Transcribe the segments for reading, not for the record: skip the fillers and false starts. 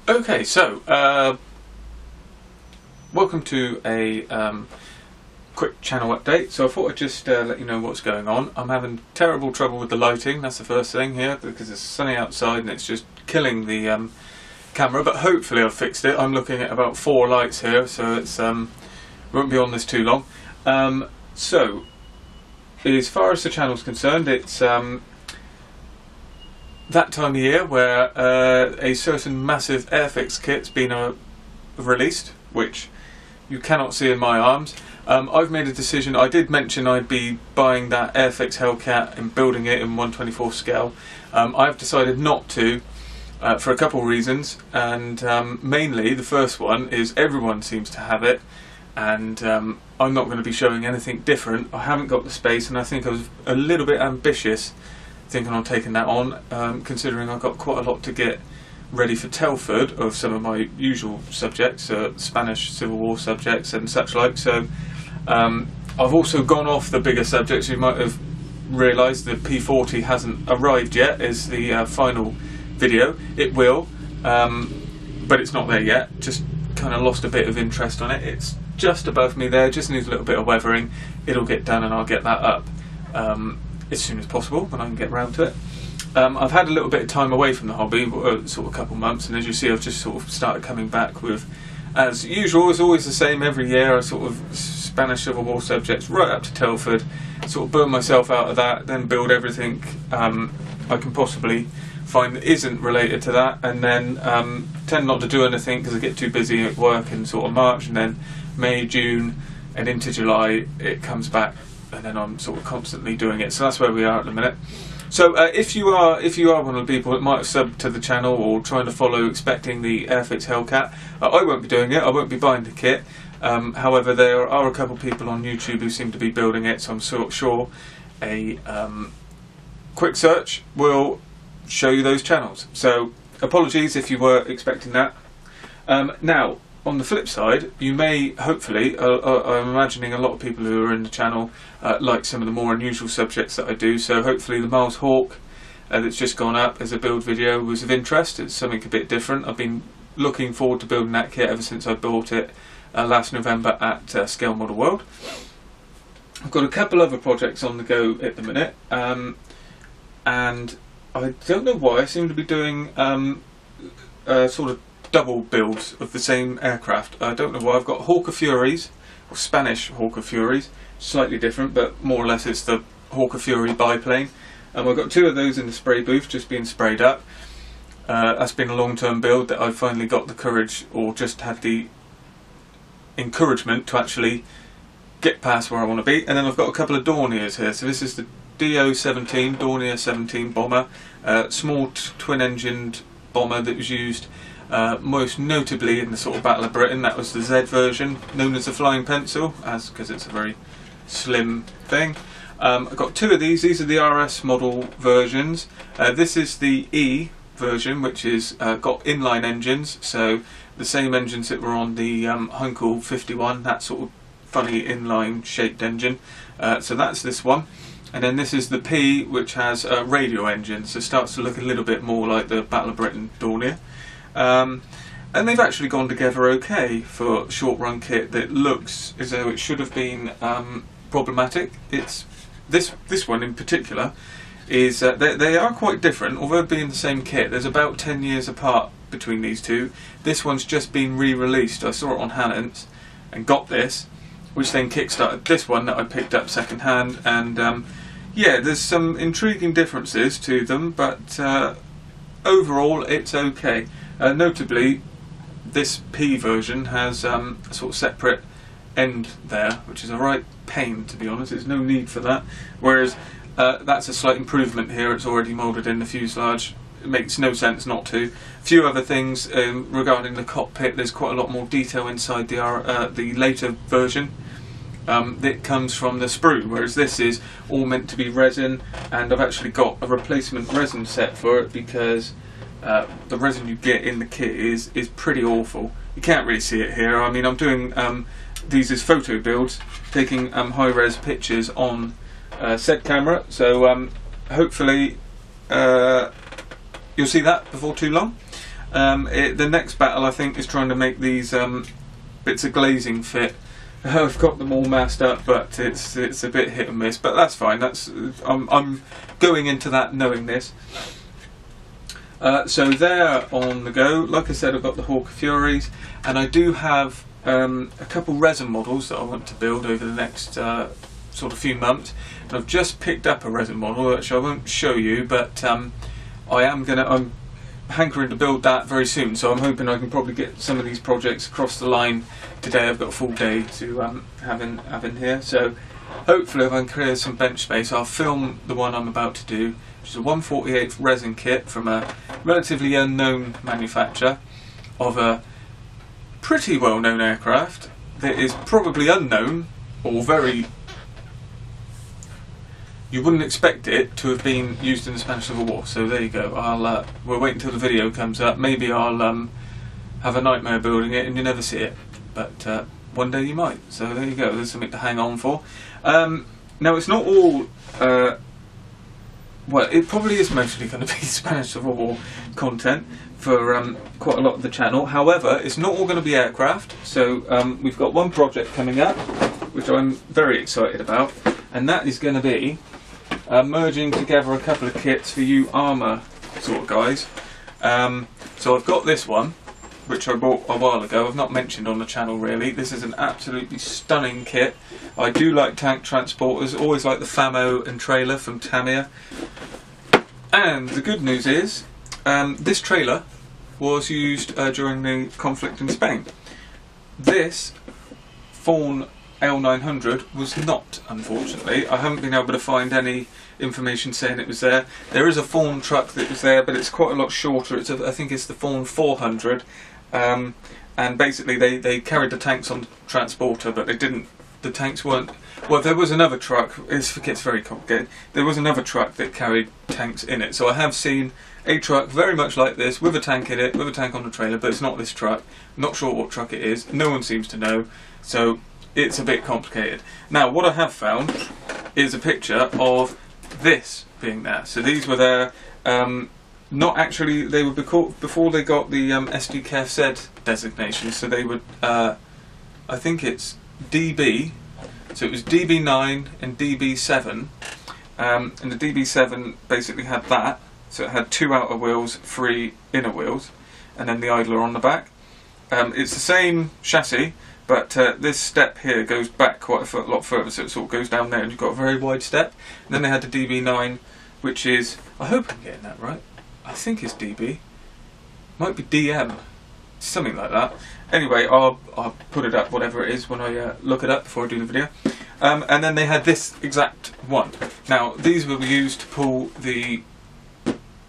Okay, so welcome to a quick channel update. So I thought I'd just let you know what's going on. I'm having terrible trouble with the lighting, that's the first thing here, because it's sunny outside and it's just killing the camera, but hopefully I've fixed it. I'm looking at about 4 lights here, so it's won't be on this too long. So as far as the channel's concerned, it's that time of year where a certain massive Airfix kit's been released, which you cannot see in my arms. I've made a decision. I did mention I'd be buying that Airfix Hellcat and building it in 1/24 scale. I've decided not to for a couple of reasons, and mainly the first one is everyone seems to have it, and I'm not going to be showing anything different. I haven't got the space, and I think I was a little bit ambitious thinking on taking that on, considering I've got quite a lot to get ready for Telford of some of my usual subjects, Spanish Civil War subjects and such like. So I've also gone off the bigger subjects. You might have realised the P40 hasn't arrived yet as the final video. It will, but it's not there yet. Just kind of lost a bit of interest on it. It's just above me there, just needs a little bit of weathering. It'll get done and I'll get that up as soon as possible when I can get round to it. I've had a little bit of time away from the hobby, sort of a couple months, and as you see I've just sort of started coming back with, as usual, it's always the same every year, I sort of Spanish Civil War subjects right up to Telford, sort of burn myself out of that, then build everything I can possibly find that isn't related to that, and then tend not to do anything because I get too busy at work in sort of March, and then May, June and into July it comes back, and then I'm sort of constantly doing it. So that's where we are at the minute. So if you are one of the people that might have subbed to the channel or trying to follow expecting the Airfix Hellcat, I won't be doing it. I won't be buying the kit. However, there are a couple of people on YouTube who seem to be building it, so I'm sure a quick search will show you those channels. So apologies if you were expecting that. Now, on the flip side, you may, hopefully, I'm imagining a lot of people who are in the channel like some of the more unusual subjects that I do, so hopefully the Miles Hawk that's just gone up as a build video was of interest. It's something a bit different. I've been looking forward to building that kit ever since I bought it last November at Scale Model World. I've got a couple other projects on the go at the minute, and I don't know why I seem to be doing sort of double builds of the same aircraft. I don't know why. I've got Hawker Furies, or Spanish Hawker Furies, slightly different, but more or less it's the Hawker Fury biplane. And I've got 2 of those in the spray booth just being sprayed up. That's been a long-term build that I've finally got the courage, or just had the encouragement to actually get past where I want to be. And then I've got a couple of Dorniers here. So this is the DO-17, Dornier 17 bomber, small twin-engined bomber that was used most notably in the sort of Battle of Britain. That was the Z version, known as the Flying Pencil, because it's a very slim thing. I've got 2 of these. These are the RS model versions. This is the E version, which is got inline engines, so the same engines that were on the Heinkel 51, that sort of funny inline shaped engine. So that's this one. And then this is the P, which has a radio engine, so it starts to look a little bit more like the Battle of Britain Dornier. And they've actually gone together okay for short run kit that looks as though it should have been problematic. It's this one in particular is they are quite different, although being the same kit. There's about 10 years apart between these two. This one's just been re-released. I saw it on Hannons and got this, which then kickstarted this one that I picked up second hand, and yeah, there's some intriguing differences to them, but overall it's okay. Notably, this P version has a sort of separate end there, which is a right pain, to be honest. There's no need for that, whereas that's a slight improvement here. It's already moulded in the fuselage. It makes no sense not to. A few other things regarding the cockpit. There's quite a lot more detail inside the later version that comes from the sprue, whereas this is all meant to be resin, and I've actually got a replacement resin set for it because the resin you get in the kit is pretty awful. You can't really see it here. I mean, I'm doing these as photo builds, taking high-res pictures on said camera, so hopefully you'll see that before too long. The next battle, I think, is trying to make these bits of glazing fit. I've got them all masked up, but it's a bit hit and miss. But that's fine. I'm going into that knowing this. So they're on the go. Like I said, I've got the Hawk Furies, and I do have a couple resin models that I want to build over the next sort of few months. And I've just picked up a resin model, which I won't show you, but I'm hankering to build that very soon. So I'm hoping I can probably get some of these projects across the line today. I've got a full day to have in here. So hopefully, if I can clear some bench space, I'll film the one I'm about to do, which is a 1/48 resin kit from a relatively unknown manufacturer of a pretty well-known aircraft that is probably unknown, or very... you wouldn't expect it to have been used in the Spanish Civil War. So there you go. We'll wait until the video comes up. Maybe I'll have a nightmare building it and you never see it. But one day you might. So there you go. There's something to hang on for. Now it's not all... well, it probably is mostly going to be Spanish Civil War content for quite a lot of the channel. However, it's not all going to be aircraft. So we've got one project coming up, which I'm very excited about. And that is going to be merging together a couple of kits for you armour sort of guys. So I've got this one, which I bought a while ago. I've not mentioned on the channel really. This is an absolutely stunning kit. I do like tank transporters, always like the Famo and trailer from Tamiya. And the good news is, this trailer was used during the conflict in Spain. This Fawn L900 was not, unfortunately. I haven't been able to find any information saying it was there. There is a Fawn truck that was there, but it's quite a lot shorter. I think it's the Fawn 400. And basically they carried the tanks on the transporter, but they didn't. The tanks weren't... well, there was another truck. It's very complicated. There was another truck that carried tanks in it. So I have seen a truck very much like this, with a tank in it, with a tank on the trailer, but it's not this truck. Not sure what truck it is. No one seems to know. So it's a bit complicated. Now, what I have found is a picture of this being there. So these were there, not actually, they were before they got the SDKFZ designation. So they would, I think it's DB, so it was DB9 and DB7, and the DB7 basically had that, so it had 2 outer wheels, 3 inner wheels, and then the idler on the back. It's the same chassis, but this step here goes back quite a lot further, so it sort of goes down there and you've got a very wide step. And then they had the DB9, which is, I hope I'm getting that right, I think it's DB, might be DM, something like that. Anyway, I'll put it up, whatever it is, when I look it up before I do the video. And then they had this exact one. Now, these will be used to pull the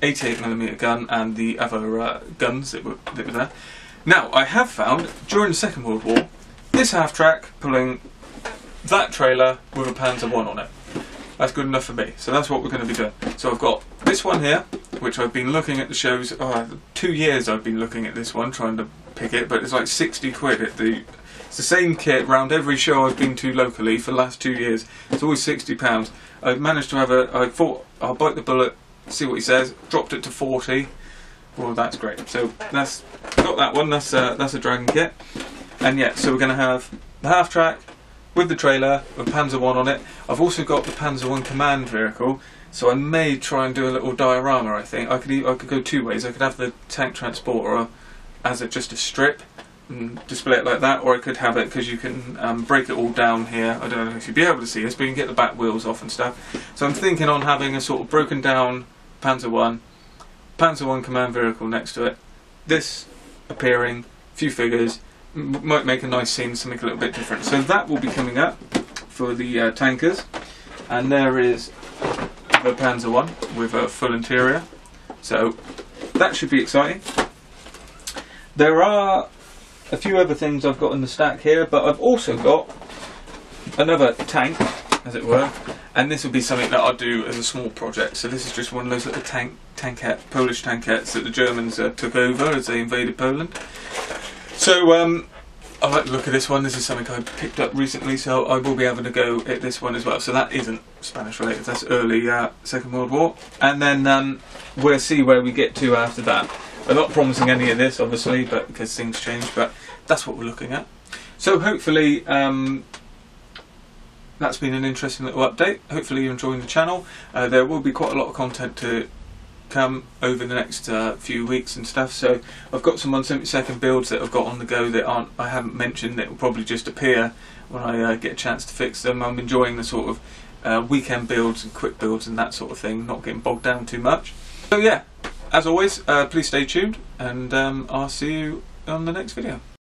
88mm gun and the other guns that were there. Now, I have found, during the Second World War, this half-track pulling that trailer with a Panzer I on it. That's good enough for me. So that's what we're going to be doing. So I've got this one here, which I've been looking at the shows, 2 years I've been looking at this one, trying to pick it, but it's like 60 quid. It's the same kit round every show I've been to locally for the last 2 years. It's always £60. I've managed to have I thought I'll bite the bullet, see what he says, dropped it to 40. Well, that's great. So that's got that one. That's a Dragon kit. And yeah, so we're going to have the half track with the trailer with Panzer I on it. I've also got the Panzer I command vehicle, so I may try and do a little diorama. I think I could go 2 ways. I could have the tank transporter as just a strip and display it like that, or I could have it because you can break it all down here. I don't know if you'd be able to see this, but you can get the back wheels off and stuff. So I'm thinking on having a sort of broken down Panzer I command vehicle next to it. This appearing, few figures, might make a nice scene, something a little bit different. So that will be coming up for the tankers. And there is the Panzer I with a full interior. So that should be exciting. There are a few other things I've got in the stack here, but I've also got another tank, as it were, and this will be something that I'll do as a small project. So this is just one of those little Polish tankettes that the Germans took over as they invaded Poland. So I like the look of this one. This is something I picked up recently, so I will be having to go at this one as well. So that isn't Spanish related, that's early Second World War. And then we'll see where we get to after that. I'm not promising any of this, obviously, but because things change, but that's what we're looking at. So hopefully that's been an interesting little update. Hopefully you're enjoying the channel. There will be quite a lot of content to come over the next few weeks and stuff. So I've got some 1/72 builds that I've got on the go that I haven't mentioned, that will probably just appear when I get a chance to fix them. I'm enjoying the sort of weekend builds and quick builds and that sort of thing, not getting bogged down too much. So yeah, as always, please stay tuned, and I'll see you on the next video.